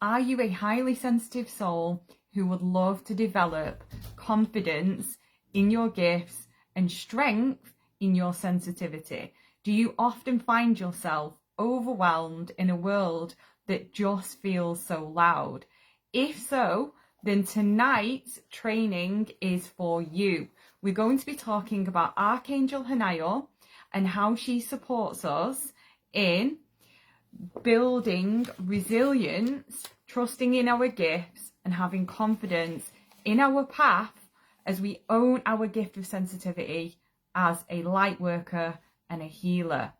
Are you a highly sensitive soul who would love to develop confidence in your gifts and strength in your sensitivity? Do you often find yourself overwhelmed in a world that just feels so loud? If so, then tonight's training is for you. We're going to be talking about Archangel Hanael and how she supports us in building resilience, trusting in our gifts, and having confidence in our path as we own our gift of sensitivity as a light worker and a healer.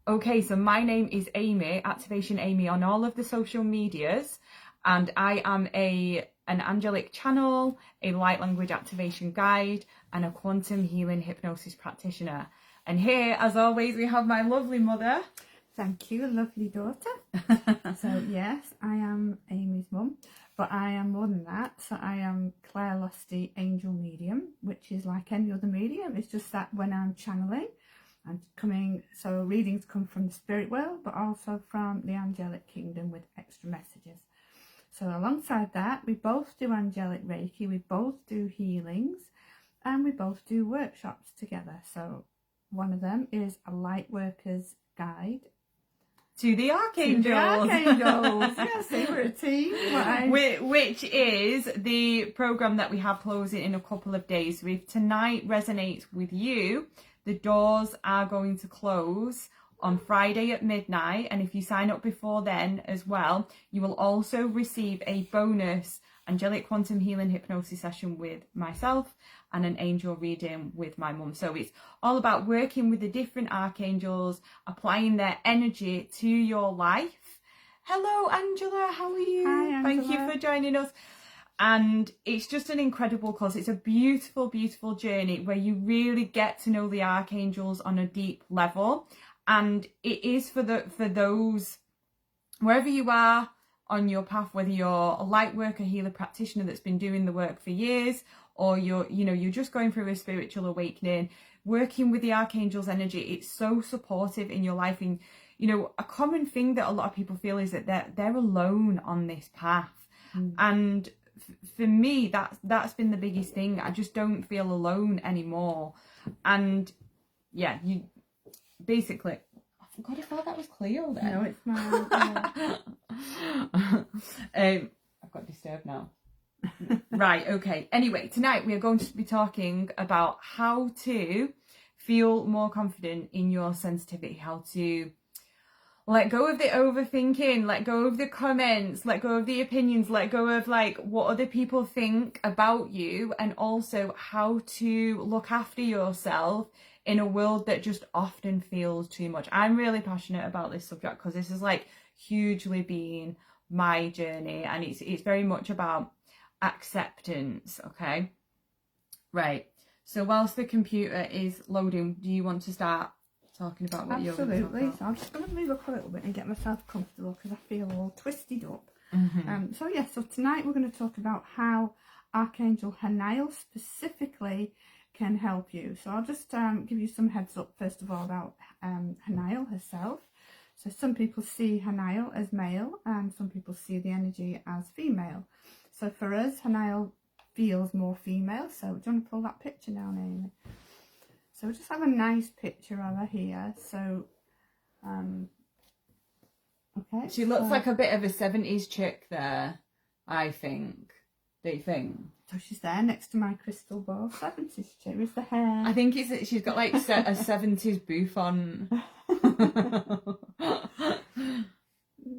Okay, so my name is Amy, Activation Amy on all of the social medias, and I am an angelic channel, a light language activation guide, and a quantum healing hypnosis practitioner. And here, as always, we have my lovely mother. Thank you, lovely daughter. So yes, I am Amy's mum, but I am more than that. So I am Claire Lusty Angel Medium, which is like any other medium. It's just that when I'm channeling, I'm coming, so readings come from the spirit world, but also from the angelic kingdom with extra messages. So alongside that, we both do angelic Reiki, we both do healings, and we both do workshops together. So one of them is a Lightworkers guide to the Archangels. To the Archangels. Yes, they were a team. Which is the program that we have closing in a couple of days. So if tonight resonates with you, the doors are going to close on Friday at midnight. And if you sign up before then as well, you will also receive a bonus angelic quantum healing hypnosis session with myself and an angel reading with my mum. So it's all about working with the different archangels, applying their energy to your life. Hello, Angela. How are you? Hi, Angela. Thank you for joining us. And it's just an incredible course. It's a beautiful, beautiful journey where you really get to know the archangels on a deep level. And it is for those, wherever you are on your path, whether you're a light worker, healer, practitioner that's been doing the work for years, or you're just going through a spiritual awakening, working with the archangels' energy. It's so supportive in your life. And a common thing that a lot of people feel is that they're alone on this path. And for me, that's been the biggest thing. I just don't feel alone anymore. And yeah, you basically, God, I thought that was Cleo then. No, it's mine. I've got disturbed now. Right, okay. Anyway, tonight we are going to be talking about how to feel more confident in your sensitivity, how to let go of the overthinking, let go of the comments, let go of the opinions, let go of what other people think about you, and also how to look after yourself in a world that just often feels too much. I'm really passionate about this subject because this has hugely been my journey, and it's very much about acceptance. Okay, right. So whilst the computer is loading, do you want to start talking about what you're going to talk about? So I'm just going to move up a little bit and get myself comfortable because I feel all twisted up. So tonight we're going to talk about how Archangel Hanael specifically can help you. So I'll just give you some heads up first of all about Hanael herself. So some people see Hanael as male and some people see the energy as female. So for us, Hanael feels more female. So do you want to pull that picture down, Amy? So we just have a nice picture of her here. So okay. She looks like a bit of a 70s chick there, I think. Do you think? So she's there next to my crystal ball. 70s chick with the hair. I think she's got a 70s booth on.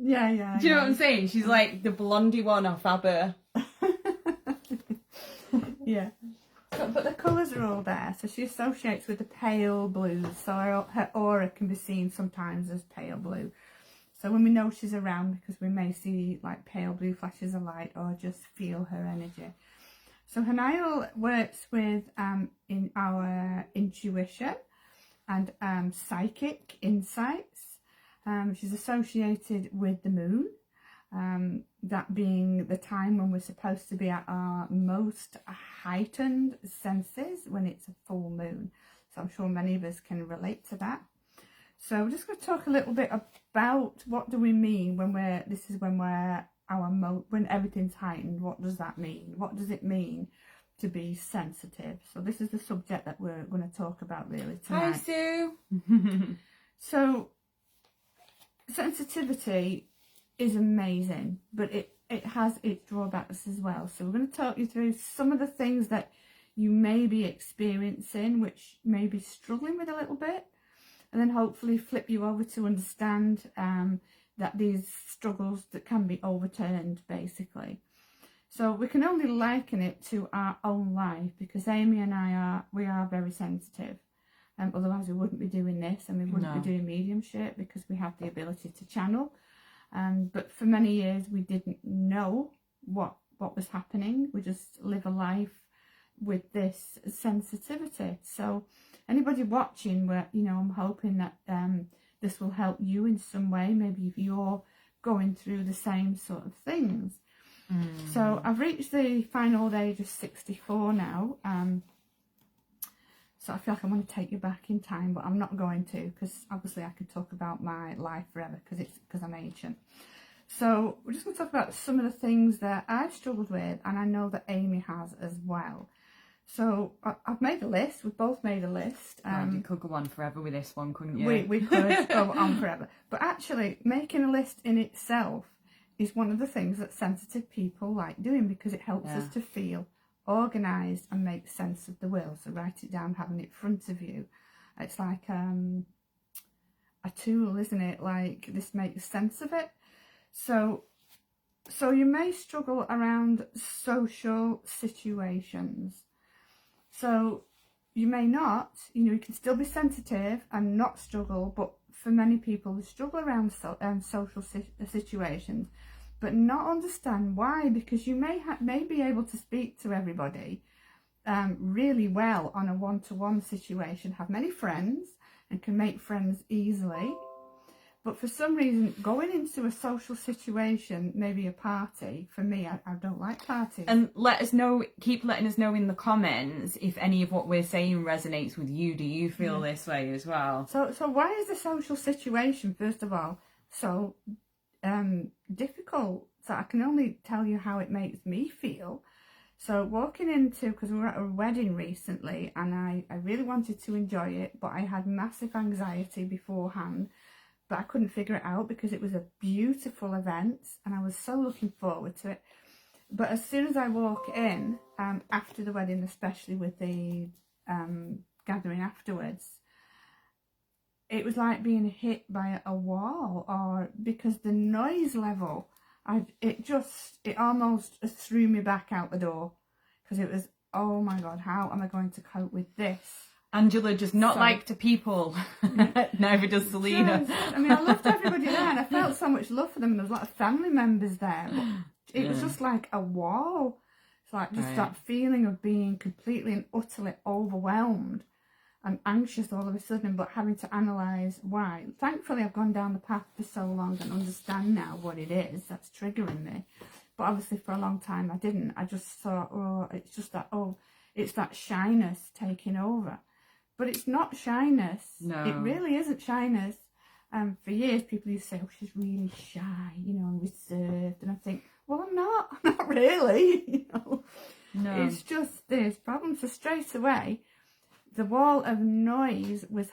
Yeah. Do you know what I'm saying? She's like the blondie one off ABBA. Yeah. But the colours are all there. So she associates with the pale blues. So her aura can be seen sometimes as pale blue. So when we know she's around, because we may see pale blue flashes of light or just feel her energy. So Hanael works with in our intuition and psychic insights. She's associated with the moon, that being the time when we're supposed to be at our most heightened senses when it's a full moon. So I'm sure many of us can relate to that. So we're just going to talk a little bit about what do we mean when we're when everything's heightened, what does that mean? What does it mean to be sensitive? So this is the subject that we're going to talk about really tonight. Hi, Sue. So sensitivity is amazing, but it has its drawbacks as well. So we're going to talk you through some of the things that you may be experiencing, which may be struggling with a little bit, and then hopefully flip you over to understand that these struggles that can be overturned, basically. So we can only liken it to our own life, because Amy and we are very sensitive. Otherwise we wouldn't be doing this, and we wouldn't be doing mediumship, because we have the ability to channel. But for many years we didn't know what was happening. We just live a life with this sensitivity. So anybody watching, I'm hoping that this will help you in some way, maybe if you're going through the same sort of things. So I've reached the fine old age of 64 now. So I feel like I want to take you back in time, but I'm not going to, because obviously I could talk about my life forever because I'm ancient. So we're just going to talk about some of the things that I've struggled with, and I know that Amy has as well. So I've made a list. We've both made a list. You could go on forever with this one, couldn't you? We could go on forever. But actually, making a list in itself is one of the things that sensitive people like doing, because it helps us to feel organised and make sense of the will. So write it down, having it in front of you. It's like a tool, isn't it? Like, this makes sense of it. So you may struggle around social situations. So you may not, you can still be sensitive and not struggle, but for many people, they struggle around social situations, but not understand why, because you may be able to speak to everybody really well on a one-to-one situation, have many friends and can make friends easily. But for some reason, going into a social situation, maybe a party, for me, I don't like parties. And let us know, keep letting us know in the comments if any of what we're saying resonates with you. Do you feel this way as well? So why is the social situation, first of all, so difficult? So I can only tell you how it makes me feel. So walking into, because we were at a wedding recently, and I really wanted to enjoy it, but I had massive anxiety beforehand. But I couldn't figure it out, because it was a beautiful event and I was so looking forward to it. But as soon as I walk in, after the wedding, especially with the gathering afterwards, it was like being hit by a wall, or because the noise level, it almost threw me back out the door, because it was, oh my God, how am I going to cope with this? Angela does not like to people. Neither does Selena. I mean, I loved everybody there, and I felt so much love for them, and there was a lot of family members there, but it was just like a wall. It's like just that feeling of being completely and utterly overwhelmed and anxious all of a sudden, but having to analyse why. Thankfully, I've gone down the path for so long and understand now what it is that's triggering me. But obviously for a long time I didn't. I just thought, oh, it's just that, it's that shyness taking over. But it's not shyness. No. It really isn't shyness. For years, people used to say, oh, she's really shy, and reserved. And I think, well, I'm not really, No. It's just this problem. So straight away, the wall of noise was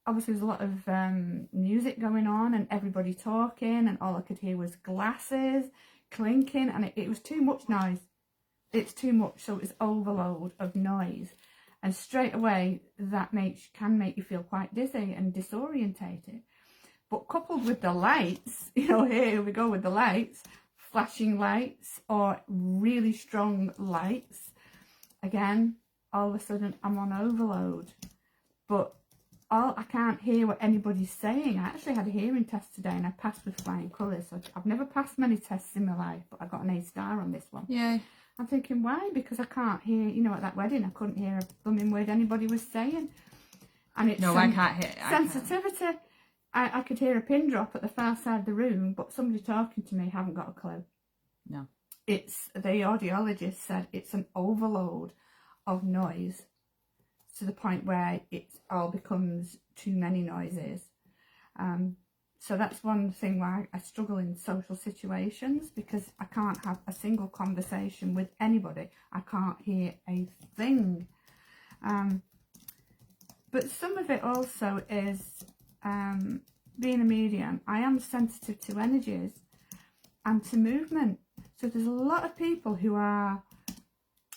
obviously there's a lot of music going on and everybody talking, and all I could hear was glasses clinking, and it was too much noise. It's too much, so it's overload of noise. And straight away, that can make you feel quite dizzy and disorientated. But coupled with the lights, here we go with the lights, flashing lights or really strong lights. Again, all of a sudden I'm on overload. But I can't hear what anybody's saying. I actually had a hearing test today and I passed with flying colours. So I've never passed many tests in my life, but I got an A-star on this one. Yeah. I'm thinking, why? Because I can't hear, at that wedding, I couldn't hear a blooming word anybody was saying. And it's I can't hear. Sensitivity. I could hear a pin drop at the far side of the room, but somebody talking to me haven't got a clue. No. The audiologist said it's an overload of noise to the point where it all becomes too many noises. So that's one thing why I struggle in social situations, because I can't have a single conversation with anybody. I can't hear a thing. But some of it also is being a medium. I am sensitive to energies and to movement. So there's a lot of people who are,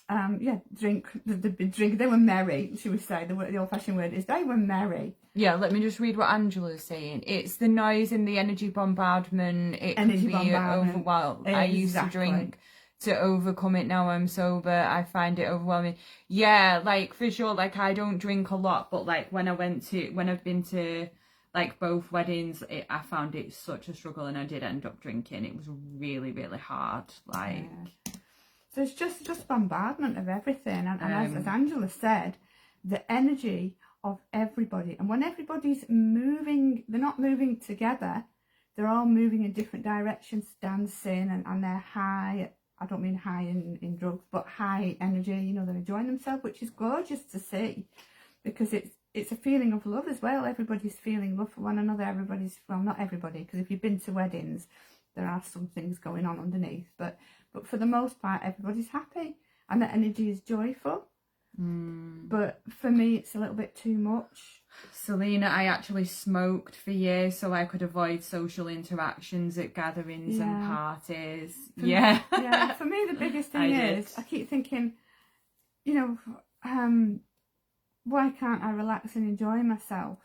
they were merry, should we say. The old-fashioned word is they were merry. Yeah, let me just read what Angela's saying. It's the noise and the energy bombardment. It can be overwhelming. Exactly. I used to drink to overcome it. Now I'm sober, I find it overwhelming. Yeah, like for sure. Like I don't drink a lot, but like when I've been to like both weddings, I found it such a struggle, and I did end up drinking. It was really, really hard. Like, so it's just bombardment of everything, and as Angela said, the energy of everybody, and when everybody's moving, they're not moving together. They're all moving in different directions, dancing, and they're high. I don't mean high in drugs, but high energy. You know, they're enjoying themselves, which is gorgeous to see, because it's a feeling of love as well. Everybody's feeling love for one another. Well, not everybody, because if you've been to weddings, there are some things going on underneath. But for the most part, everybody's happy, and the energy is joyful. But for me, it's a little bit too much. Selena, I actually smoked for years so I could avoid social interactions at gatherings and parties. For me, the biggest thing is I keep thinking, you know, why can't I relax and enjoy myself?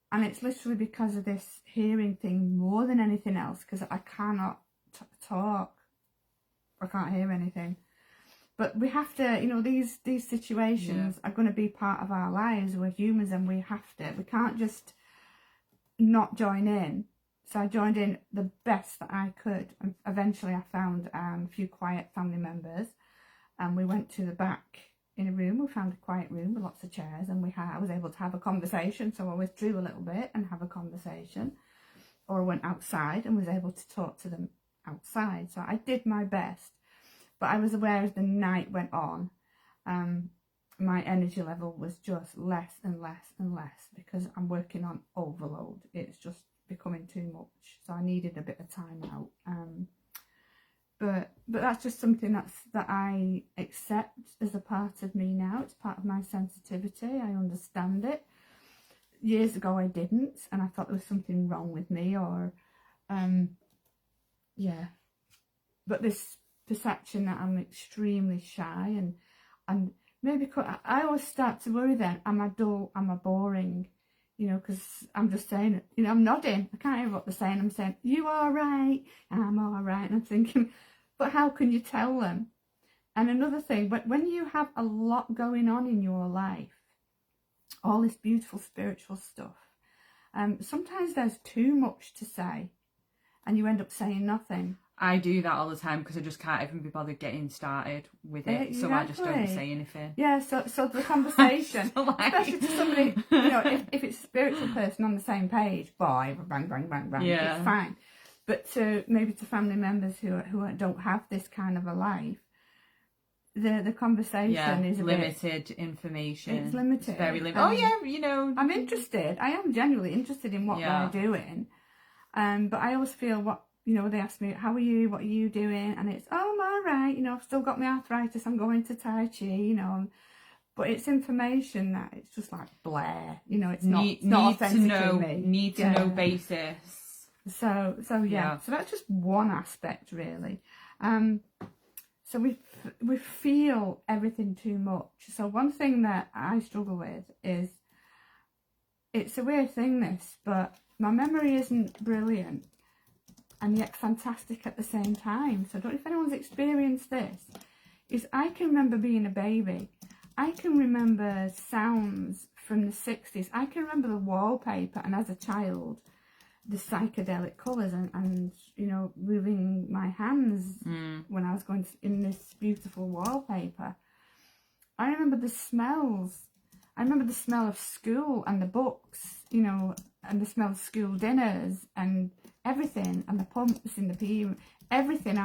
And it's literally because of this hearing thing more than anything else, because I cannot talk. I can't hear anything. But we have to, you know, these situations are going to be part of our lives. We're humans, and we can't just not join in. So I joined in the best that I could, and eventually I found a few quiet family members, and we went to the back in a room. We found a quiet room with lots of chairs, and I was able to have a conversation. So I withdrew a little bit and have a conversation, or I went outside and was able to talk to them outside. So I did my best. But I was aware as the night went on, my energy level was just less and less and less, because I'm working on overload. It's just becoming too much. So I needed a bit of time out. But that's just something that I accept as a part of me now. It's part of my sensitivity. I understand it. Years ago I didn't, and I thought there was something wrong with me, or But this perception that I'm extremely shy, and maybe I always start to worry then, am I dull, am I boring, you know, because I'm just saying it, you know, I'm nodding, I can't hear what they're saying, I'm saying, you all right, I'm all right, and I'm thinking, but how can you tell them? And another thing, but when you have a lot going on in your life, all this beautiful spiritual stuff, sometimes there's too much to say, and you end up saying nothing. I do that all the time because I just can't even be bothered getting started with it. Exactly. So I just don't say anything. Yeah, so the conversation, especially to somebody, you know, if it's a spiritual person on the same page, bang, bang, bang, bang, bang, it's fine. But maybe to family members who don't have this kind of a life, the conversation is a limited information. It's limited. It's very limited. You know. I'm interested. I am genuinely interested in what they're doing. But I always feel you know, they ask me, how are you? What are you doing? And it's, oh, I'm all right. You know, I've still got my arthritis. I'm going to Tai Chi, you know. But it's information that it's just like blah. You know, it's not authentic to me. Need to know basis. So that's just one aspect, really. So we feel everything too much. So one thing that I struggle with is, it's a weird thing, this, but my memory isn't brilliant, and yet fantastic at the same time. So I don't know if anyone's experienced this. Is I can remember being a baby. I can remember sounds from the 60s. I can remember the wallpaper, and as a child, the psychedelic colours, and you know, moving my hands when I was going in this beautiful wallpaper. I remember the smells. I remember the smell of school and the books, you know, and the smell of school dinners and everything, and the pumps in the PE, everything.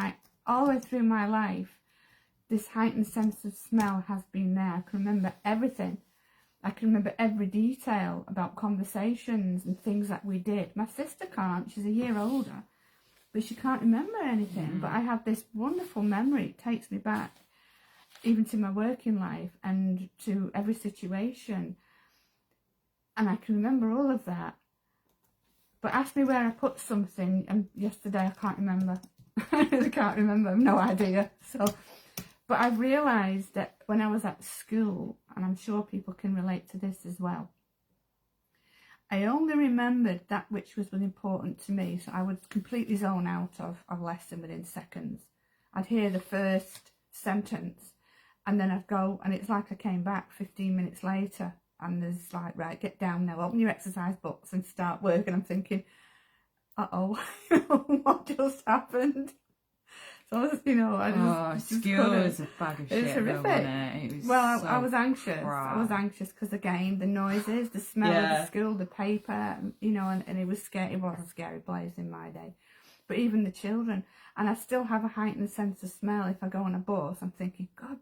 All the way through my life, this heightened sense of smell has been there. I can remember everything. I can remember every detail about conversations and things that we did. My sister can't, she's a year older, but she can't remember anything. But I have this wonderful memory. It takes me back even to my working life and to every situation. And I can remember all of that. But ask me where I put something, and yesterday I can't remember. I really can't remember, I've no idea. So, but I've realised that when I was at school, and I'm sure people can relate to this as well, I only remembered that which was important to me. So I would completely zone out of a lesson within seconds. I'd hear the first sentence, and then I'd go, and it's like I came back 15 minutes later, and there's like, right, get down now, open your exercise books and start work. And I'm thinking, uh-oh, what just happened? So, I just school was a bag of shit. It's horrific. Though, wasn't it? It was well, so I was anxious. crap. I was anxious because, again, the noises, the smell of the school, the paper, and it was scary. It was a scary place in my day. But even the children. And I still have a heightened sense of smell. If I go on a bus, I'm thinking, God,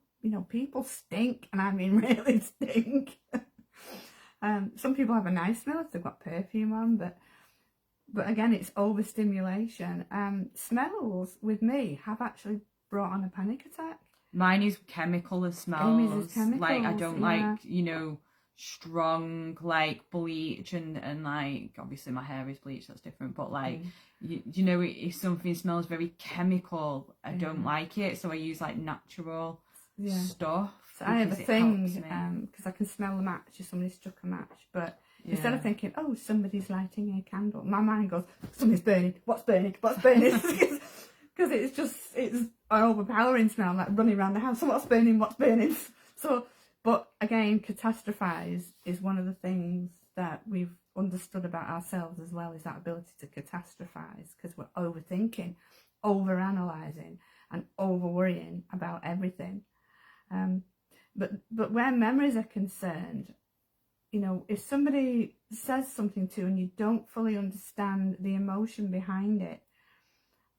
people stink. And I mean, really stink. Some people have a nice smell if they've got perfume on, but again, it's overstimulation. Smells with me have actually brought on a panic attack. Mine is chemical smells. Amy's is chemicals, like I don't like strong like bleach and like obviously my hair is bleach, that's different, but like if something smells very chemical, I don't like it, so I use like natural stuff. So I have a thing because I can smell the match if somebody struck a match, but instead of thinking, oh, somebody's lighting a candle, my mind goes, something's burning, what's burning, what's burning? Because it's an overpowering smell, like running around the house, so what's burning, what's burning? So, but again, catastrophize is one of the things that we've understood about ourselves as well, is that ability to catastrophize, because we're overthinking, overanalyzing, and over-worrying about everything. But where memories are concerned, if somebody says something to you and you don't fully understand the emotion behind it,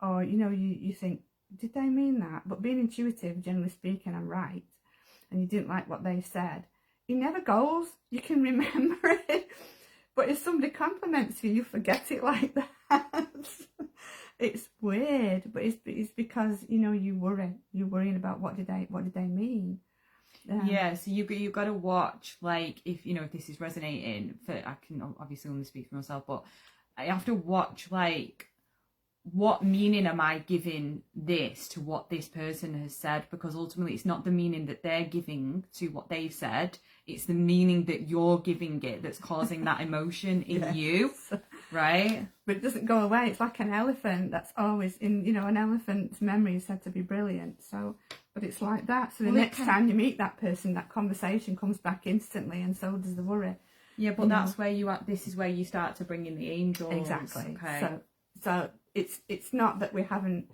or, you think, did they mean that? But being intuitive, generally speaking, I'm right, and you didn't like what they said, it never goes. You can remember it. But if somebody compliments you, you forget it like that. It's weird, but it's because, you worry. You're worrying about what did they mean. So you got to watch, like, if this is resonating. I can obviously only speak for myself, but I have to watch, like, what meaning am I giving this to what this person has said, because ultimately it's not the meaning that they're giving to what they've said, it's the meaning that you're giving it that's causing that emotion in you, right? But it doesn't go away. It's like an elephant that's always in, an elephant's memory is said to be brilliant, so, but it's like that. So the next time you meet that person, that conversation comes back instantly, and so does the worry. Yeah, but that's where this is where you start to bring in the angels. Exactly. Okay. So it's not that we haven't,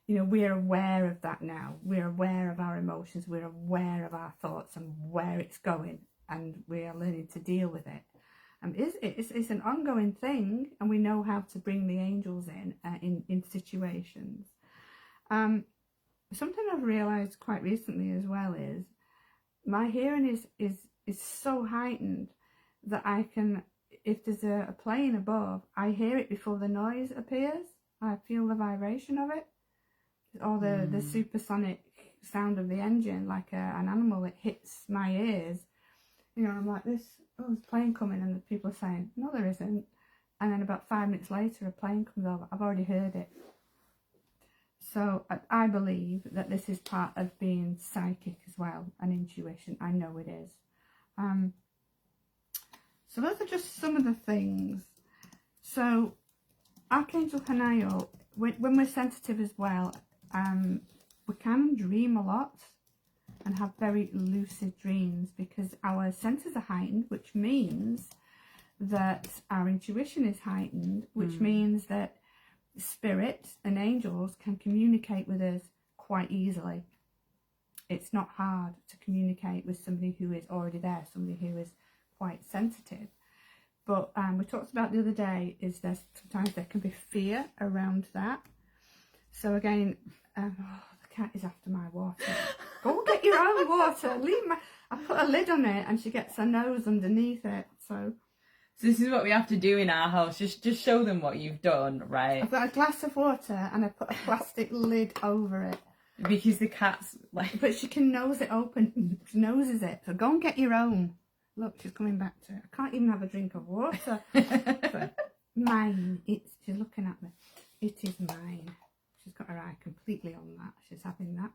we're aware of that now. We're aware of our emotions. We're aware of our thoughts and where it's going, and we are learning to deal with it. It's an ongoing thing, and we know how to bring the angels in situations. Something I've realised quite recently as well is my hearing is so heightened that I can, if there's a plane above, I hear it before the noise appears. I feel the vibration of it, or the supersonic sound of the engine, like an animal. It hits my ears. I'm like this. Oh, there's a plane coming, and the people are saying, no, there isn't. And then about 5 minutes later, a plane comes over. I've already heard it. So I believe that this is part of being psychic as well, and intuition. I know it is. So those are just some of the things. So Archangel Hanayo, when we're sensitive as well, we can dream a lot and have very lucid dreams, because our senses are heightened, which means that our intuition is heightened, which means that spirit and angels can communicate with us quite easily. It's not hard to communicate with somebody who is already there, somebody who is quite sensitive. But we talked about the other day is sometimes there can be fear around that. So again, the cat is after my water. Go and get your own water. I put a lid on it and she gets her nose underneath it. So this is what we have to do in our house. Just show them what you've done, right? I've got a glass of water and I put a plastic lid over it. Because the cat's like... But she can nose it open. She noses it. So go and get your own. Look, she's coming back to it. I can't even have a drink of water. But mine. She's looking at me. It is mine. She's got her eye completely on that. She's having that.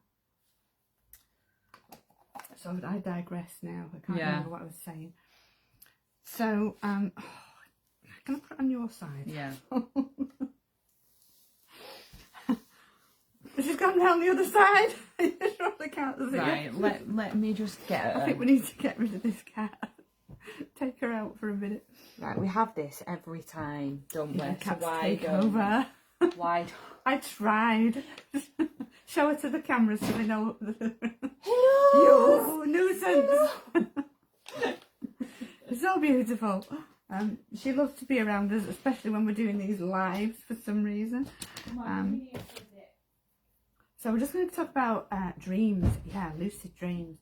So I digress now. I can't remember what I was saying. So, can I put it on your side? Yeah. She's gone down the other side. I can't see right, let me just get her. I think we need to get rid of this cat. Take her out for a minute. Right, we have this every time, don't we? The cats so why take don't over. Why? I tried. Show her to the camera so they know. Hello! You nuisance! It's so beautiful. She loves to be around us, especially when we're doing these lives for some reason. So we're just going to talk about dreams. Yeah, lucid dreams.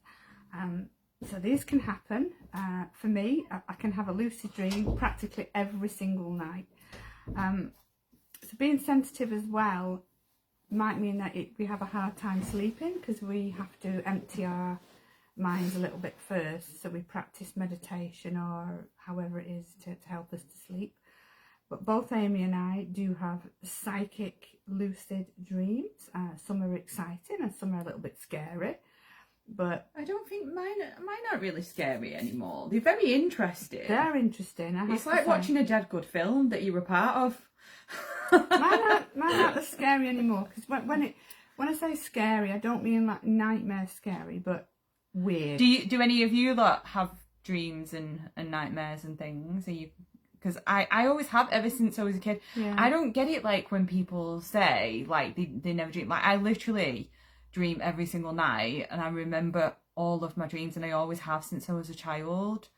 So these can happen. For me, I can have a lucid dream practically every single night. So being sensitive as well might mean that we have a hard time sleeping because we have to empty our minds a little bit first. So we practice meditation or however it is to help us to sleep. But both Amy and I do have psychic lucid dreams. Some are exciting and some are a little bit scary. But I don't think mine aren't really scary anymore. They're very interesting. They're interesting. It's like watching a dead good film that you were part of. Mine aren't as scary anymore because when I say scary, I don't mean like nightmare scary, but weird. Do any of you lot have dreams and nightmares and things? Are you? Because I always have ever since I was a kid. Yeah. I don't get it like when people say like they never dream. Like I literally dream every single night and I remember all of my dreams and I always have since I was a child.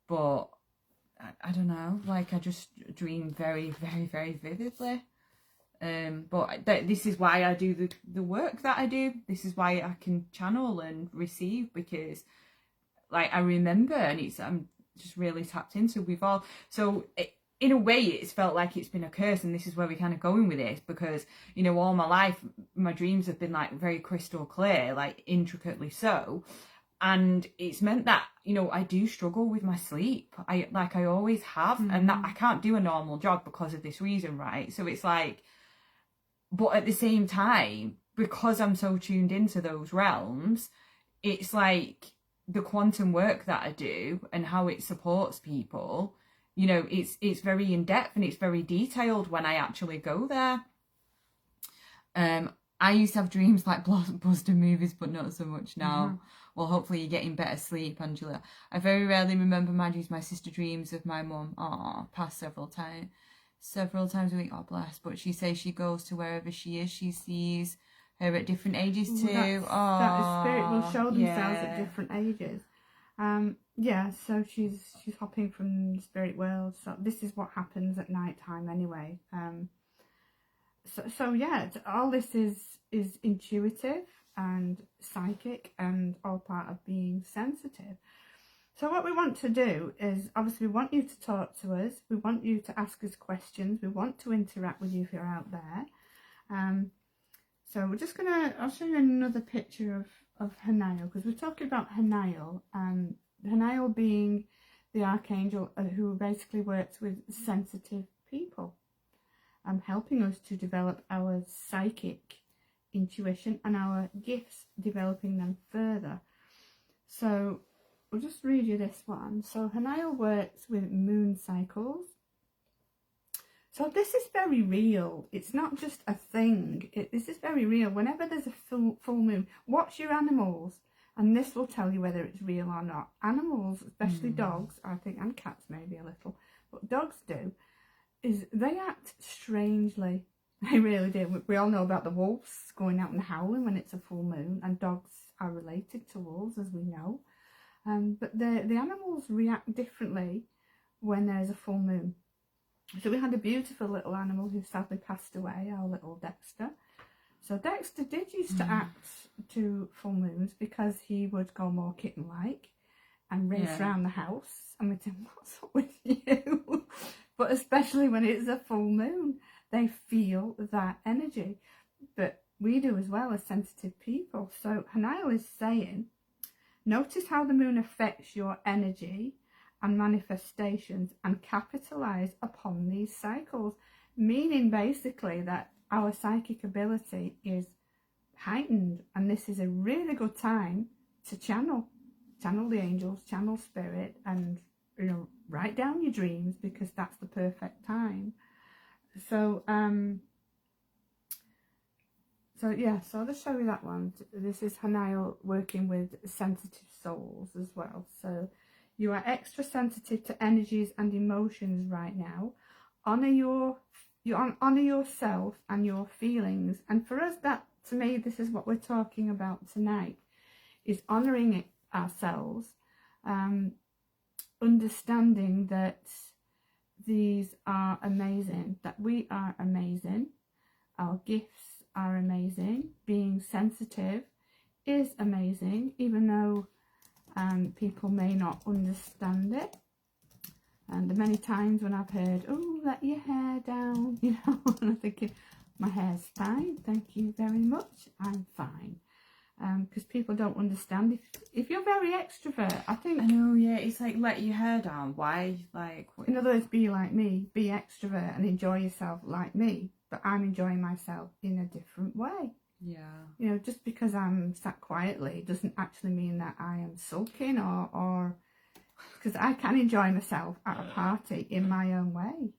But I don't know, like I just dream very, very, very vividly. But this is why I do the work that I do. This is why I can channel and receive, because like I remember and I'm just really tapped into. In a way it's felt like it's been a curse, and this is where we're kind of going with this, because you know all my life my dreams have been like very crystal clear, like intricately so, and it's meant that you know I do struggle with my sleep. I always have, and that I can't do a normal job because of this reason, right? So it's like, but at the same time, because I'm so tuned into those realms, it's like the quantum work that I do and how it supports people, you know, it's very in depth and it's very detailed when I actually go there. I used to have dreams like blockbuster movies, but not so much now. Well, hopefully you're getting better sleep, Angela. I very rarely remember my dreams. My sister dreams of my mum. Passed several times a week. Oh, bless. But she says she goes to wherever she is. She sees her at different ages too. That spirit will show themselves at different ages. Yeah, so she's hopping from the spirit world. So this is what happens at night time anyway. So yeah, all this is intuitive and psychic and all part of being sensitive. So what we want to do is, obviously we want you to talk to us, we want you to ask us questions, we want to interact with you if you're out there. So we're just I'll show you another picture of Hanael, because we're talking about Hanael, Hanael being the Archangel who basically works with sensitive people, helping us to develop our psychic intuition and our gifts, developing them further. So we'll just read you this one. So Hanael works with moon cycles. So this is very real. It's not just a thing. This is very real. Whenever there's a full moon, watch your animals, and this will tell you whether it's real or not. Animals, especially dogs, I think, and cats maybe a little, but dogs do, is they act strangely. They really do. We all know about the wolves going out and howling when it's a full moon, and dogs are related to wolves, as we know. But the animals react differently when there's a full moon. So we had a beautiful little animal who sadly passed away, our little Dexter. So Dexter did used to act to full moons because he would go more kitten-like and race around the house. And we'd say, what's up with you? But especially when it's a full moon, they feel that energy. But we do as well as sensitive people. So Haniel is saying, notice how the moon affects your energy and manifestations and capitalize upon these cycles. Meaning basically that our psychic ability is heightened, and this is a really good time to channel the angels, channel spirit, and write down your dreams, because that's the perfect time. So so I'll just show you that one. This is Haniel working with sensitive souls as well. So you are extra sensitive to energies and emotions right now. Honor yourself and your feelings. And for us, that, to me, this is what we're talking about tonight, is honoring ourselves, understanding that these are amazing, that we are amazing, our gifts are amazing, being sensitive is amazing, even though people may not understand it. And the many times when I've heard, oh, let your hair down, and I'm thinking, my hair's fine, thank you very much, I'm fine. Because people don't understand. If you're very extrovert, I think... I know, yeah, it's like, let your hair down. Why? Like... What? In other words, be like me, be extrovert and enjoy yourself like me. But I'm enjoying myself in a different way. Yeah. Just because I'm sat quietly doesn't actually mean that I am sulking or because I can enjoy myself at a party in my own way.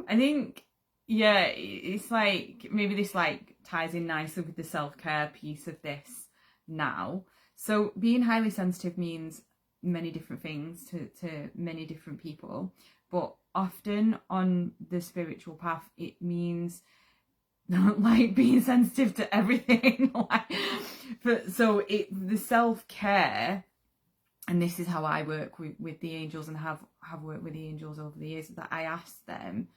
I think, yeah, it's like, maybe this like ties in nicely with the self-care piece of this now. So being highly sensitive means many different things to many different people, but often on the spiritual path it means like being sensitive to everything. So the self-care, and this is how I work with the angels and have worked with the angels over the years, that I ask them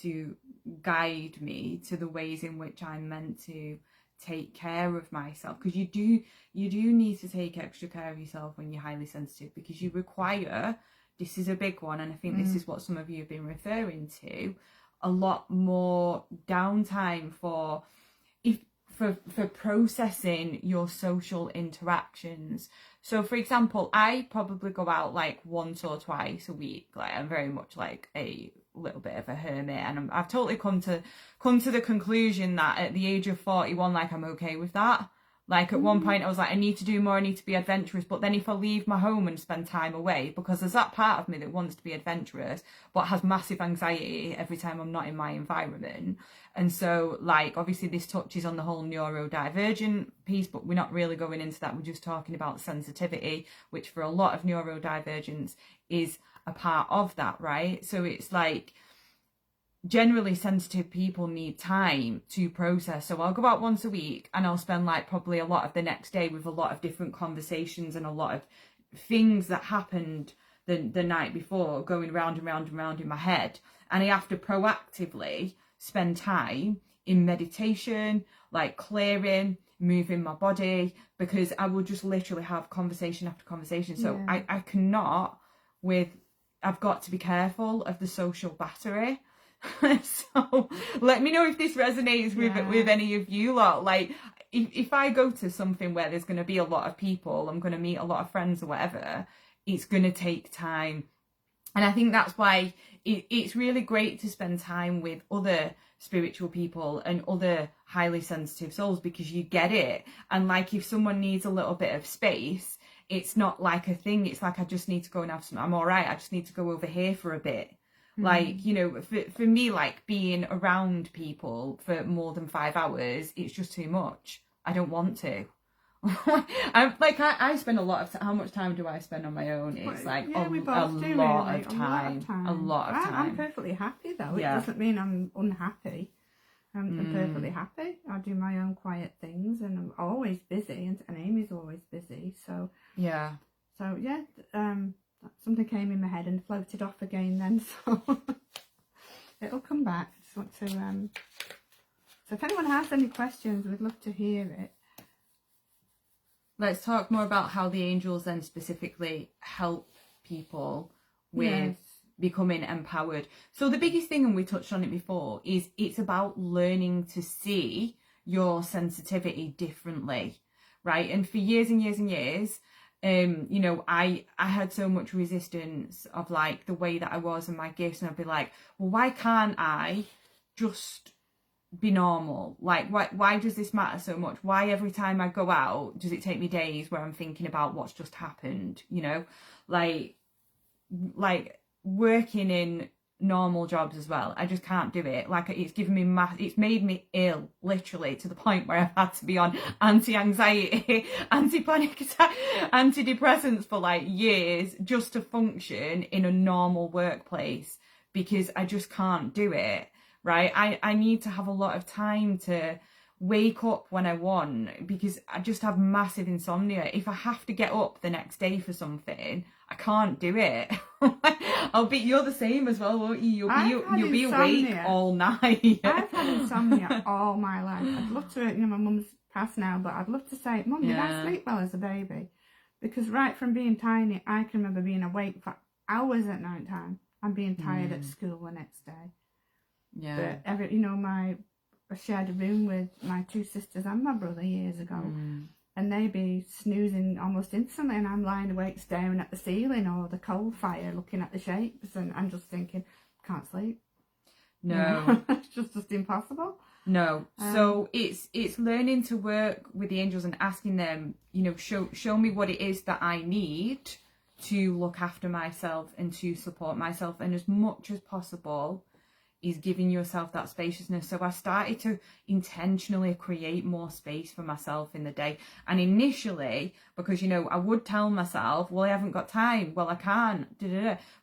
to guide me to the ways in which I'm meant to take care of myself, because you do need to take extra care of yourself when you're highly sensitive, because you require, this is a big one, and I think this is what some of you have been referring to, a lot more downtime for processing your social interactions. So for example, I probably go out like once or twice a week. Like, I'm very much like a little bit of a hermit, and I've totally come to the conclusion that at the age of 41, like, I'm okay with that. Like, at one point I was like, I need to do more, I need to be adventurous, but then if I leave my home and spend time away, because there's that part of me that wants to be adventurous but has massive anxiety every time I'm not in my environment. And so, like, obviously this touches on the whole neurodivergent piece, but we're not really going into that. We're just talking about sensitivity, which for a lot of neurodivergence is a part of that, right? So it's like, generally sensitive people need time to process. So I'll go out once a week and I'll spend like probably a lot of the next day with a lot of different conversations and a lot of things that happened the night before going round and round and round in my head. And I have to proactively spend time in meditation, like clearing, moving my body, because I will just literally have conversation after conversation. So I cannot I've got to be careful of the social battery. So let me know if this resonates with any of you lot. Like, if I go to something where there's going to be a lot of people, I'm going to meet a lot of friends or whatever, it's going to take time. And I think that's why it's really great to spend time with other spiritual people and other highly sensitive souls, because you get it. And like, if someone needs a little bit of space, it's not like a thing. It's like, I just need to go and have some, I'm all right, I just need to go over here for a bit. Like, for me, like, being around people for more than 5 hours, it's just too much. I don't want to. I spend a lot of time. How much time do I spend on my own? It's like a lot of time. I'm perfectly happy though. It doesn't mean I'm unhappy. I'm perfectly happy. I do my own quiet things, and I'm always busy, and Amy's always busy. So something came in my head and floated off again then, so it'll come back. I just want So if anyone has any questions, we'd love to hear it. Let's talk more about how the angels then specifically help people with becoming empowered. So the biggest thing, and we touched on it before, is it's about learning to see your sensitivity differently, right? And for years and years and years, you know, I had so much resistance of like the way that I was and my gifts, and I'd be like, well, why can't I just be normal? Like, why does this matter so much? Why every time I go out does it take me days where I'm thinking about what's just happened? You know, like working in normal jobs as well, I just can't do it. Like, it's given me it's made me ill, literally, to the point where I've had to be on anti-anxiety, anti-panic attack, antidepressants for like years just to function in a normal workplace, because I just can't do it, right? I need to have a lot of time to wake up when I want, because I just have massive insomnia. If I have to get up the next day for something, I can't do it. You're the same as well, won't you? You'll be awake all night. I've had insomnia all my life. I'd love to, you know, my mum's passed now, but I'd love to say, Mum, did I sleep well as a baby? Because right from being tiny, I can remember being awake for hours at night time and being tired at school the next day. Yeah. But you know, I shared a room with my two sisters and my brother years ago, and they'd be snoozing almost instantly, and I'm lying awake staring at the ceiling or the coal fire looking at the shapes, and I'm just thinking, can't sleep. No. You know? It's just impossible. No. So it's learning to work with the angels and asking them, you know, show me what it is that I need to look after myself and to support myself, and as much as possible is giving yourself that spaciousness. So I started to intentionally create more space for myself in the day. And initially, because, you know, I would tell myself, well, I haven't got time. Well, I can't.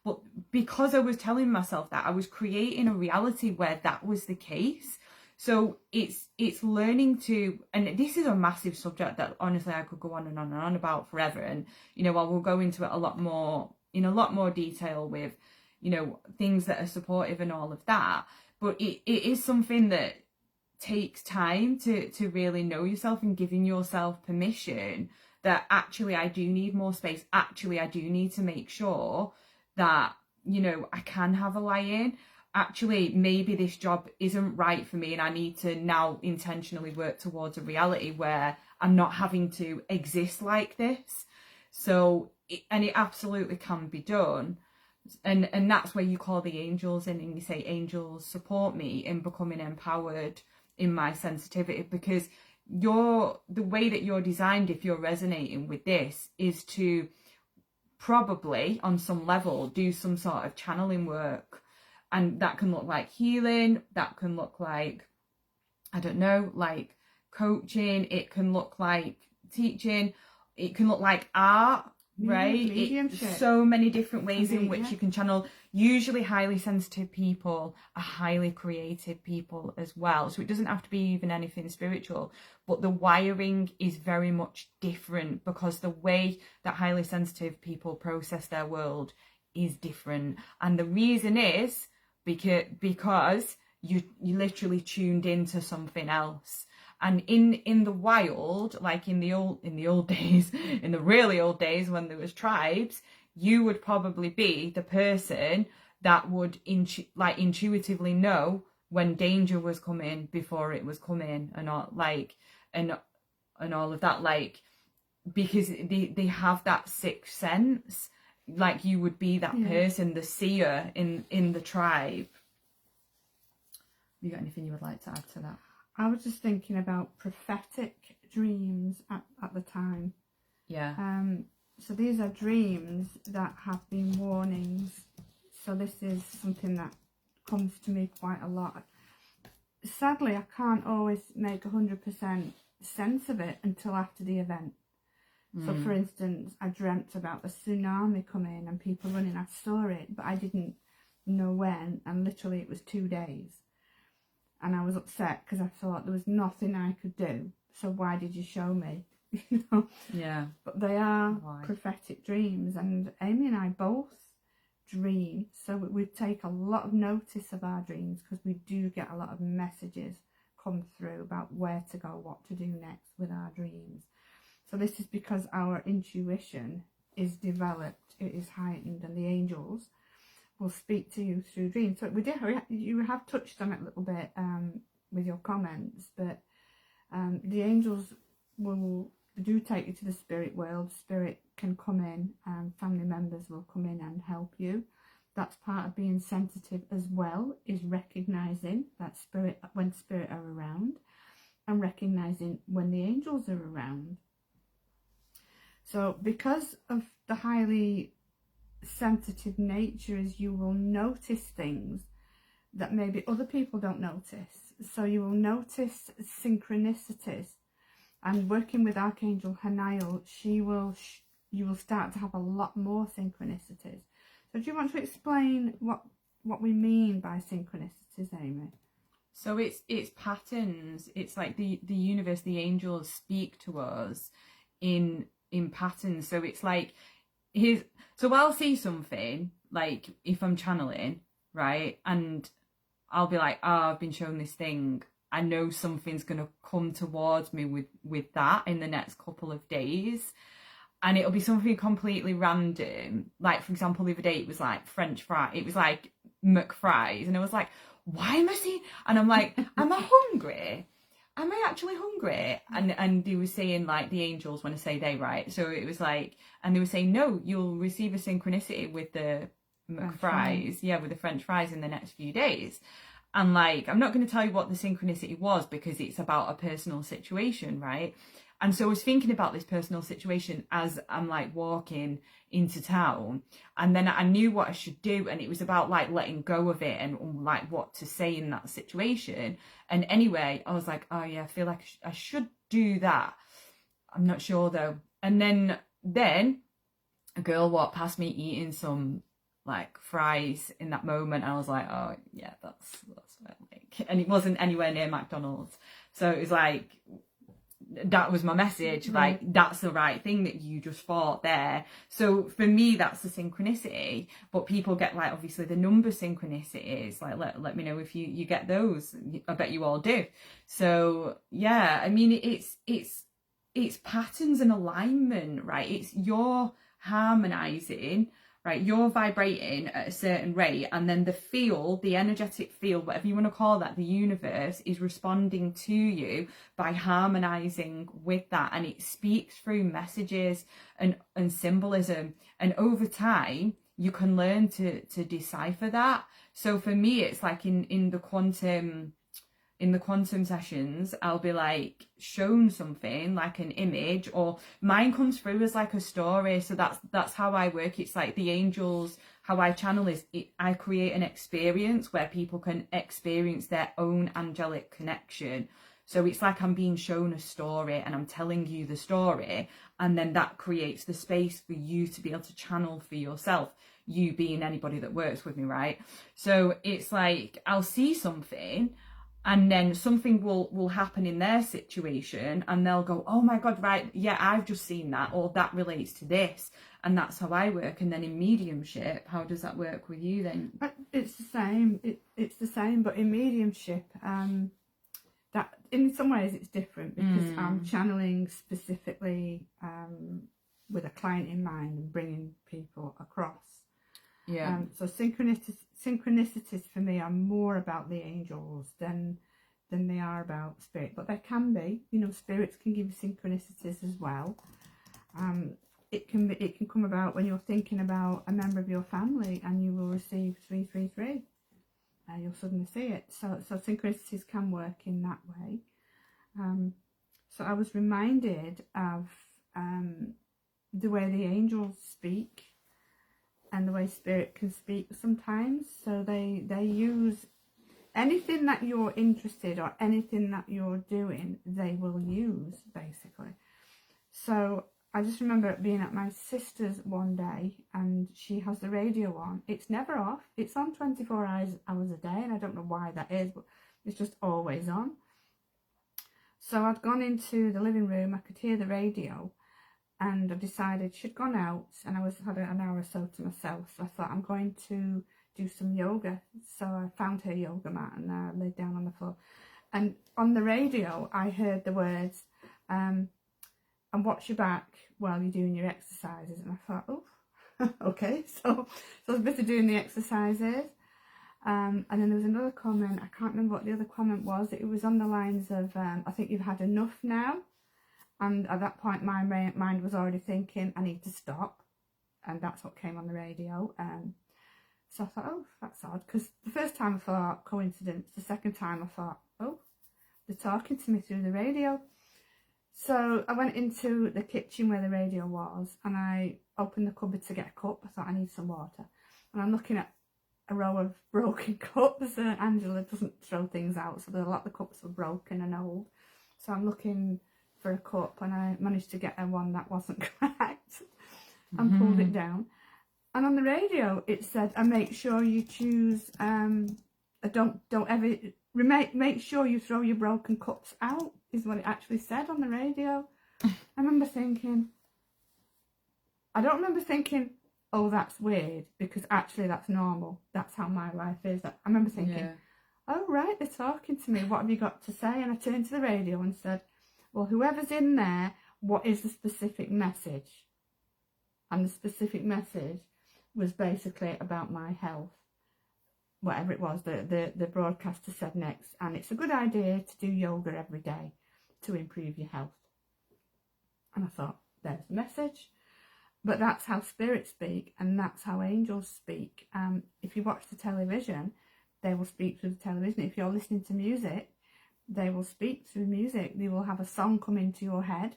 But because I was telling myself that, I was creating a reality where that was the case. So it's learning to, and this is a massive subject that honestly I could go on and on and on about forever. And, you know, I will go into it a lot more detail with, you know, things that are supportive and all of that. But it is something that takes time to really know yourself, and giving yourself permission that actually I do need more space. Actually, I do need to make sure that, you know, I can have a lie-in. Actually, maybe this job isn't right for me, and I need to now intentionally work towards a reality where I'm not having to exist like this. So, it absolutely can be done. And that's where you call the angels in, and you say, angels, support me in becoming empowered in my sensitivity, because the way that you're designed, if you're resonating with this, is to probably on some level do some sort of channeling work. And that can look like healing, that can look like, I don't know, like coaching, it can look like teaching, it can look like art, right? So many different ways in which you can channel. Usually highly sensitive people are highly creative people as well. So it doesn't have to be even anything spiritual, but the wiring is very much different, because the way that highly sensitive people process their world is different. And the reason is because you literally tuned into something else. And in the wild, like in the old days, in the really old days when there was tribes, you would probably be the person that would intuitively know when danger was coming before it was coming, and all, like, and all of that, like, because they have that sixth sense. Like, you would be that person, the seer in the tribe. You got anything you would like to add to that? I was just thinking about prophetic dreams at the time. Yeah. So these are dreams that have been warnings. So this is something that comes to me quite a lot. Sadly, I can't always make 100% sense of it until after the event. So for instance, I dreamt about the tsunami coming and people running. I saw it, but I didn't know when, and literally it was 2 days. And I was upset because I thought there was nothing I could do. So why did you show me? You know? Yeah. But they are prophetic dreams, and Amy and I both dream. So we take a lot of notice of our dreams, because we do get a lot of messages come through about where to go, what to do next with our dreams. So this is because our intuition is developed, it is heightened, and the angels will speak to you through dreams. So you have touched on it a little bit with your comments, but the angels do take you to the spirit world. Spirit can come in, and family members will come in and help you. That's part of being sensitive as well, is recognizing that spirit when spirit are around, and recognizing when the angels are around. So because of the highly sensitive nature, is you will notice things that maybe other people don't notice. So you will notice synchronicities. And working with Archangel Haniel, you will start to have a lot more synchronicities. So do you want to explain what we mean by synchronicities, Amy? So it's patterns. It's like the universe, the angels speak to us in patterns. So it's like so I'll see something, like if I'm channeling, right, and I'll be like, I've been shown this thing. I know something's going to come towards me with that in the next couple of days. And it'll be something completely random. Like, for example, the other day, it was like French fry. It was like McFries. And I was like, why am I seeing? And I'm like, am I hungry? Am I actually hungry? And they were saying, like, the angels, when I say they, right? So it was like, and they were saying, no, you'll receive a synchronicity with the McFries. Yeah, with the French fries in the next few days. And like, I'm not going to tell you what the synchronicity was because it's about a personal situation, right? And so I was thinking about this personal situation as I'm like walking into town, and then I knew what I should do, and it was about like letting go of it and like what to say in that situation. And anyway, I was like, oh yeah, I feel like I should do that. I'm not sure though. And then a girl walked past me eating some like fries in that moment, and I was like, oh yeah, that's what I like. And it wasn't anywhere near McDonald's, so it was like, that was my message, like, that's the right thing that you just thought there. So for me, that's the synchronicity. But people get like, obviously, the number synchronicities, like, let me know if you get those. I bet you all do. So yeah, I mean, it's patterns and alignment, right? It's you're harmonizing, right? You're vibrating at a certain rate, and then the field, the energetic field, whatever you want to call that, the universe is responding to you by harmonizing with that, and it speaks through messages and symbolism. And over time, you can learn to decipher that. So for me, it's like in the quantum sessions, I'll be like shown something like an image, or mine comes through as like a story. So that's how I work. It's like the angels, how I channel is I create an experience where people can experience their own angelic connection. So it's like I'm being shown a story and I'm telling you the story, and then that creates the space for you to be able to channel for yourself, you being anybody that works with me, right? So it's like I'll see something, and then something will happen in their situation, and they'll go, oh my God, right, yeah, I've just seen that, or that relates to this. And that's how I work. And then in mediumship, how does that work with you then? It's the same. It's the same, but in mediumship, that in some ways it's different, because I'm channeling specifically with a client in mind and bringing people across. Yeah. So synchronicities for me are more about the angels than they are about spirit, but there can be, spirits can give you synchronicities as well. It can come about when you're thinking about a member of your family and you will receive 333. You'll suddenly see it. So synchronicities can work in that way. So I was reminded of the way the angels speak and the way spirit can speak sometimes. So they use anything that you're interested or anything that you're doing, they will use, basically. So I just remember being at my sister's one day, and she has the radio on. It's never off. It's on 24 hours a day, and I don't know why that is, but it's just always on. So I'd gone into the living room, I could hear the radio, and I decided she'd gone out, and I had an hour or so to myself. So I thought, I'm going to do some yoga. So I found her yoga mat and I laid down on the floor. And on the radio, I heard the words, and watch your back while you're doing your exercises. And I thought, oh, okay. So I was busy doing the exercises. And then there was another comment. I can't remember what the other comment was. It was on the lines of, I think you've had enough now. And at that point, my mind was already thinking, I need to stop. And that's what came on the radio. So I thought, oh, that's odd. Because the first time I thought, coincidence. The second time I thought, oh, they're talking to me through the radio. So I went into the kitchen where the radio was, and I opened the cupboard to get a cup. I thought, I need some water. And I'm looking at a row of broken cups. Angela doesn't throw things out, so a lot of the cups were broken and old. So I'm looking for a cup, and I managed to get one that wasn't cracked and pulled it down. And on the radio it said, and make sure you choose, don't ever, make sure you throw your broken cups out, is what it actually said on the radio. I remember thinking, I don't remember thinking, oh, that's weird, because actually that's normal. That's how my life is. I remember thinking, oh, right, they're talking to me. What have you got to say? And I turned to the radio and said, well, whoever's in there, what is the specific message? And the specific message was basically about my health. Whatever it was, the broadcaster said next. And it's a good idea to do yoga every day to improve your health. And I thought, there's the message. But that's how spirits speak, and that's how angels speak. If you watch the television, they will speak through the television. If you're listening to music, they will speak through music. They will have a song come into your head,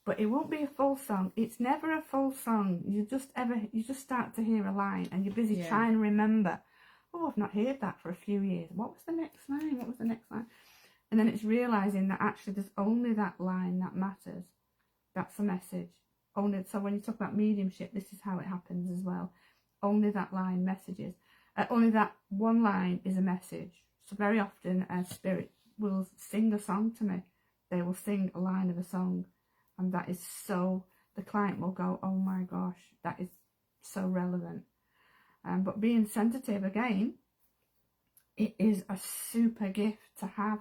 but it won't be a full song. It's never a full song. You just start to hear a line, and you're busy trying to remember. Oh, I've not heard that for a few years. What was the next line? What was the next line? And then it's realising that actually there's only that line that matters. That's the message. Only, so when you talk about mediumship, this is how it happens as well. Only that line messages. Only that one line is a message. So very often a spirit will sing a song to me. They will sing a line of a song. And that is so, the client will go, oh my gosh, that is so relevant. But being sensitive, again, it is a super gift to have.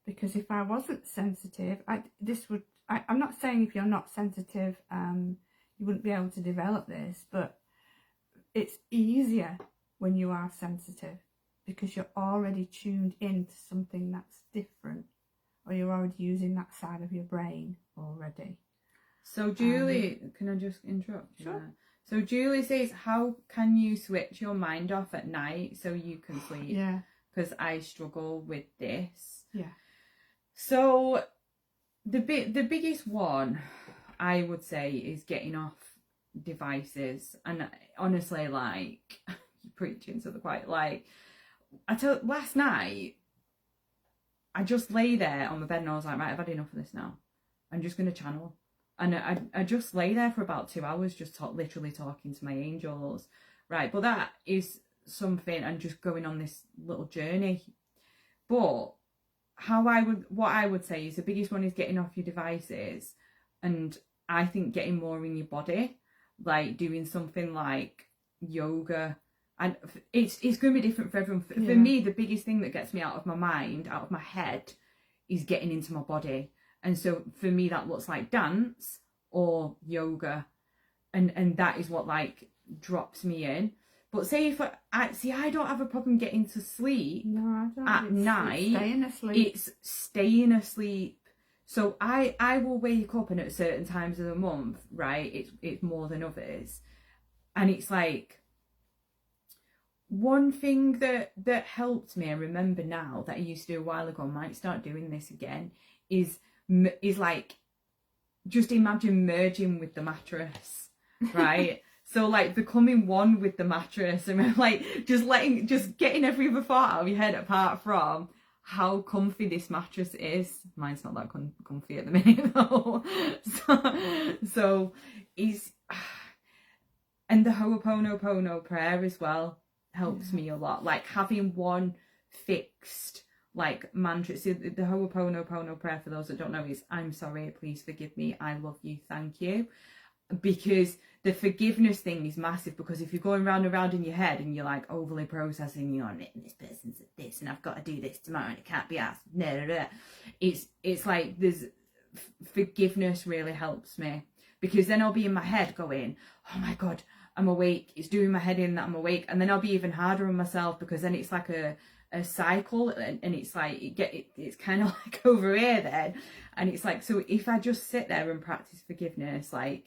Because if I wasn't sensitive, I'm not saying if you're not sensitive, you wouldn't be able to develop this, but it's easier when you are sensitive because you're already tuned into something that's different, or you're already using that side of your brain already. So Julie, can I just interrupt you? Sure. So Julie says, how can you switch your mind off at night so you can sleep? Yeah. Because I struggle with this. Yeah. So the biggest one I would say is getting off devices. And honestly, like, you're preaching to the choir. Like, last night, I just lay there on my bed and I was like, right, I've had enough of this now. I'm just going to channel. And I just lay there for about 2 hours, just literally talking to my angels. Right, but that is something, and just going on this little journey. But what I would say is the biggest one is getting off your devices, and I think getting more in your body, like doing something like yoga, and it's going to be different for everyone. For me, the biggest thing that gets me out of my mind, out of my head, is getting into my body. And so for me, that looks like dance or yoga, and that is what like drops me in. But say if I don't have a problem getting to sleep at night. Staying asleep. It's staying asleep. So I will wake up, and at certain times of the month, right, it's more than others. And it's like, one thing that helped me, I remember now, that I used to do a while ago, might start doing this again, is like, just imagine merging with the mattress, right? So like becoming one with the mattress, and like just getting every other thought out of your head apart from how comfy this mattress is. Mine's not that comfy at the minute though. So is, and the Ho'oponopono prayer as well helps me a lot. Like having one fixed like mantra. So the Ho'oponopono prayer, for those that don't know, is I'm sorry, please forgive me, I love you, thank you. because the forgiveness thing is massive, because if you're going round and round in your head and you're like overly processing, you're like, this person said this and I've got to do this tomorrow and it can't be asked, it's like there's forgiveness really helps me, because then I'll be in my head going, oh my god, I'm awake, it's doing my head in that I'm awake, and then I'll be even harder on myself, because then it's like a cycle, and it's like it's kind of like over here then, and it's like, so if I just sit there and practice forgiveness, like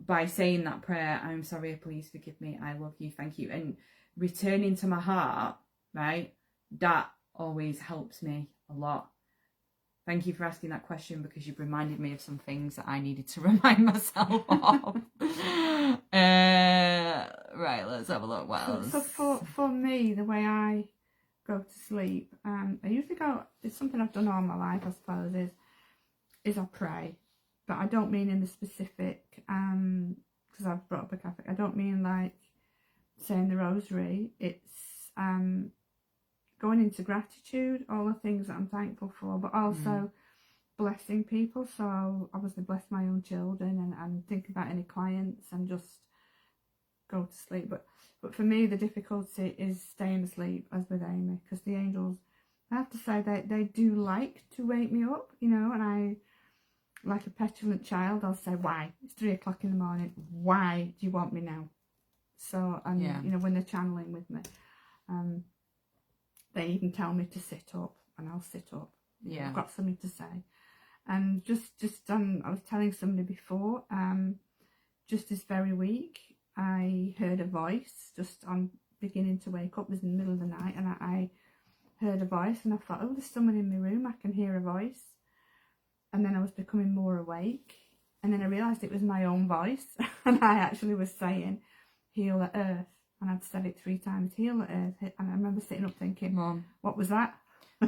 by saying that prayer, I'm sorry, please forgive me, I love you, thank you, and returning to my heart, right, that always helps me a lot. Thank you for asking that question, because you've reminded me of some things that I needed to remind myself of. Right, let's have a look. What else? So for me, the way I go to sleep, I usually go, it's something I've done all my life, I suppose, is I pray. But I don't mean in the specific, because I've brought up a Catholic, I don't mean like saying the rosary. It's going into gratitude, all the things that I'm thankful for, but also blessing people. So I'll obviously bless my own children and think about any clients and just go to sleep. But for me, the difficulty is staying asleep, as with Amy, because the angels, I have to say, they do like to wake me up, you know, and I, like a petulant child, I'll say, why? It's 3 o'clock in the morning. Why do you want me now? So, and you know, when they're channeling with me, they even tell me to sit up, and I'll sit up. Yeah, I've got something to say. And just I was telling somebody before, just this very week, I heard a voice just on beginning to wake up. It was in the middle of the night, and I heard a voice, and I thought, oh, there's someone in my room, I can hear a voice. And then I was becoming more awake, and then I realised it was my own voice, and I actually was saying, heal the earth, and I'd said it 3 times, heal the earth, and I remember sitting up thinking, Mom, what was that?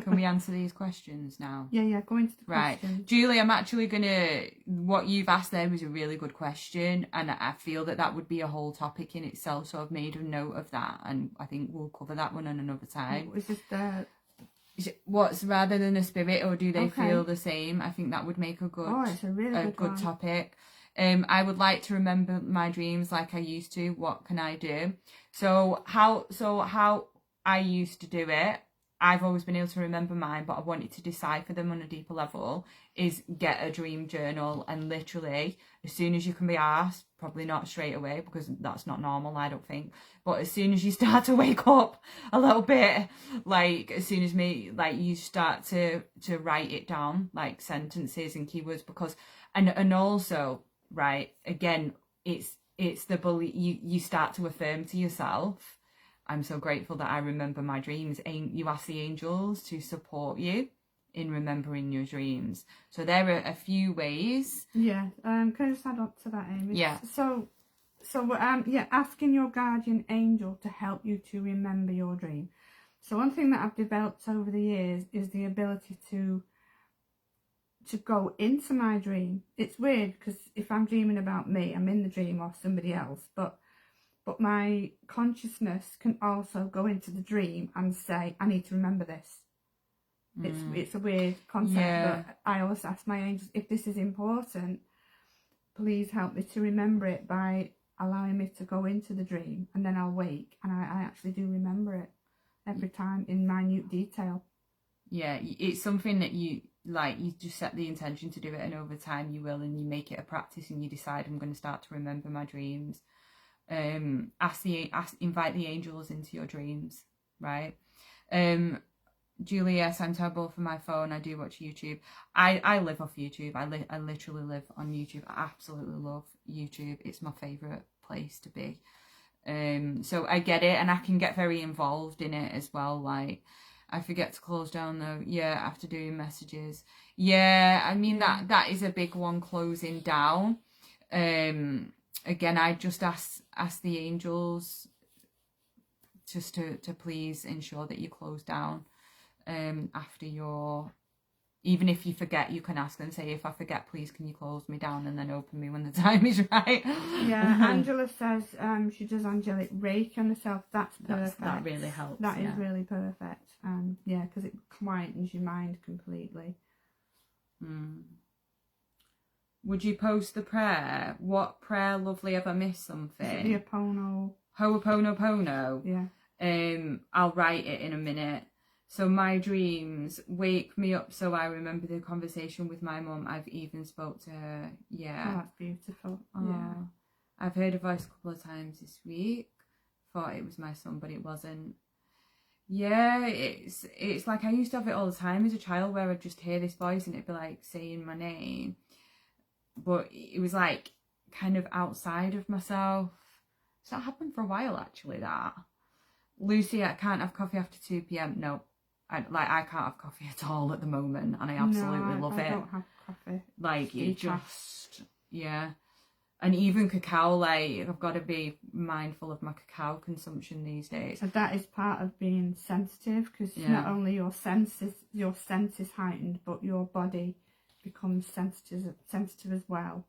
Can we answer these questions now? Yeah, go into the questions. Right. Julie, I'm actually going to... What you've asked there was a really good question, and I feel that would be a whole topic in itself, so I've made a note of that, and I think we'll cover that one on another time. It's just what's rather than a spirit, or do they feel the same? I think that would make a good, it's a really good topic. I would like to remember my dreams like I used to. What can I do? So how I used to do it, I've always been able to remember mine, but I wanted to decipher them on a deeper level, is get a dream journal, and literally as soon as you can be asked, probably not straight away because that's not normal, I don't think, but as soon as you start to wake up a little bit, like as soon as you start to write it down, like sentences and keywords, because and also, right, again, it's the belief, you start to affirm to yourself, I'm so grateful that I remember my dreams. You ask the angels to support you in remembering your dreams. So there are a few ways. Yeah. Can I just add on to that, Amy? Yeah. So asking your guardian angel to help you to remember your dream. So one thing that I've developed over the years is the ability to go into my dream. It's weird because if I'm dreaming about me, I'm in the dream, or somebody else, but my consciousness can also go into the dream and say, I need to remember this. It's a weird concept, but I always ask my angels, if this is important, please help me to remember it by allowing me to go into the dream, and then I'll wake, and I actually do remember it every time in minute detail. Yeah, it's something that you just set the intention to do it, and over time you will, and you make it a practice, and you decide, I'm going to start to remember my dreams. Invite the angels into your dreams, right? Julie, yes, I'm terrible for my phone. I do watch YouTube. I live off YouTube. I literally live on YouTube. I absolutely love YouTube. It's my favourite place to be. So I get it, and I can get very involved in it as well. Like, I forget to close down after doing messages. Yeah, I mean that is a big one, closing down. Again, I just ask the angels just to please ensure that you close down after even if you forget, you can ask them, say, if I forget, please can you close me down, and then open me when the time is right. Yeah, Angela says she does angelic reiki on herself. That's perfect. That really helps. That is really perfect. Yeah, because it quietens your mind completely. Would you post the prayer? What prayer, lovely? Have I missed something? Is it the Apono? Ho'oponopono? Yeah. I'll write it in a minute. So my dreams wake me up so I remember the conversation with my mum. I've even spoke to her. Yeah. Oh, that's beautiful. Oh, Yeah. I've heard her voice a couple of times this week. Thought it was my son, but it wasn't. Yeah, it's like I used to have it all the time as a child where I'd just hear this voice and it'd be like saying my name. But it was like kind of outside of myself. It's not happened for a while actually, that. Lucy, I can't have coffee after 2 p.m. No. I can't have coffee at all at the moment and I absolutely love it. I don't have coffee. Like it just, yeah. And even cacao, like I've got to be mindful of my cacao consumption these days. So that is part of being sensitive, because not only your sense is heightened, but your body becomes sensitive as well.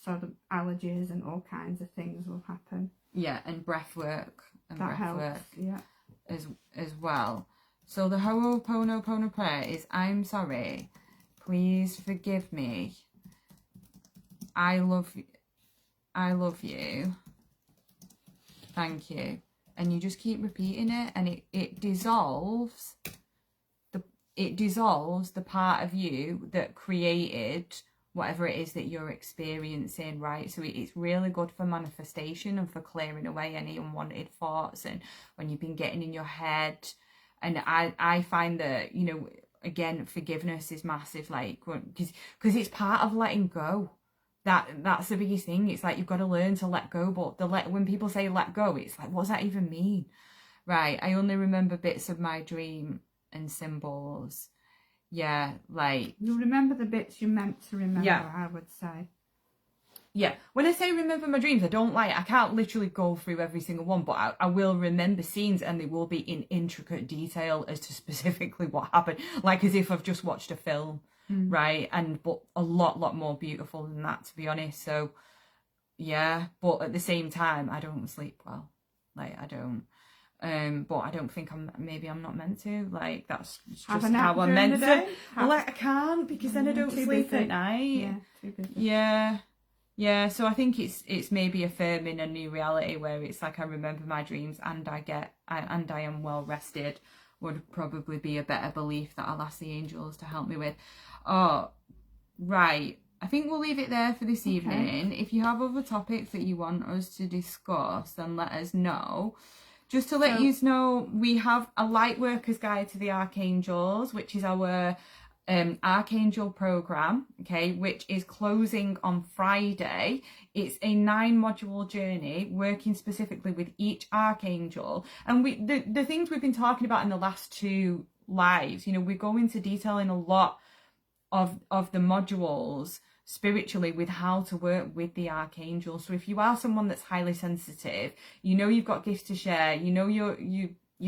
So the allergies and all kinds of things will happen. Yeah, and breath work. And that breath helps, work yeah. as well. So the Ho'oponopono prayer is, I'm sorry, please forgive me. I love you. Thank you. And you just keep repeating it, and it dissolves the part of you that created whatever it is that you're experiencing, right? So it's really good for manifestation and for clearing away any unwanted thoughts and when you've been getting in your head. And I find that, you know, again, forgiveness is massive, like, because it's part of letting go. That's the biggest thing. It's like you've got to learn to let go, but when people say let go, it's like, what does that even mean? Right, I only remember bits of my dream and symbols. Yeah, like... You remember the bits you meant to remember, I would say. Yeah, when I say remember my dreams, I can't literally go through every single one, but I will remember scenes and they will be in intricate detail as to specifically what happened. Like as if I've just watched a film, right? But a lot more beautiful than that, to be honest. So, yeah, but at the same time, I don't sleep well. Like, I don't. But I don't think I'm not meant to. Like, that's just how I'm meant to. Well, like, I can't because then I don't sleep at night. Yeah, too busy. Yeah, so I think it's maybe affirming a new reality where it's like I remember my dreams and I am well rested would probably be a better belief that I'll ask the angels to help me with. Oh, right. I think we'll leave it there for this evening. If you have other topics that you want us to discuss, then let us know. Just to let you know, we have a Lightworkers Guide to the Archangels, which is our Archangel program, okay, which is closing on Friday. It's a 9-module journey working specifically with each Archangel. And the things we've been talking about in the last 2 lives, you know, we go into detail in a lot of the modules spiritually with how to work with the archangels. So if you are someone that's highly sensitive, you know you've got gifts to share, you know you're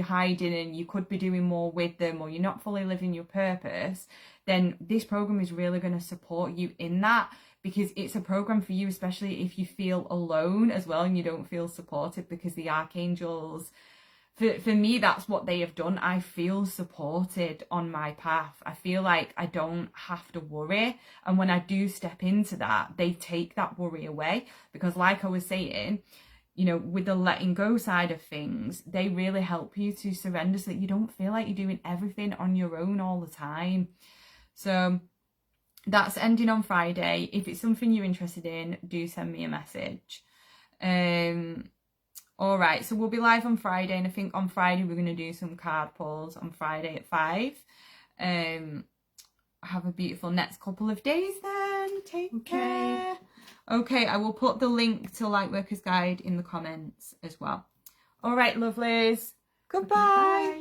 hiding and you could be doing more with them, or you're not fully living your purpose, then this program is really going to support you in that, because it's a program for you, especially if you feel alone as well and you don't feel supported, because the archangels, for me, that's what they have done. I feel supported on my path. I feel like I don't have to worry. And when I do step into that, they take that worry away. Because like I was saying, you know, with the letting go side of things, they really help you to surrender so that you don't feel like you're doing everything on your own all the time. So that's ending on Friday. If it's something you're interested in, do send me a message. All right, so we'll be live on Friday, and I think on Friday we're going to do some card pulls on Friday at 5. Have a beautiful next couple of days then. Take care. Okay, I will put the link to Lightworkers Guide in the comments as well. All right, lovelies. Goodbye.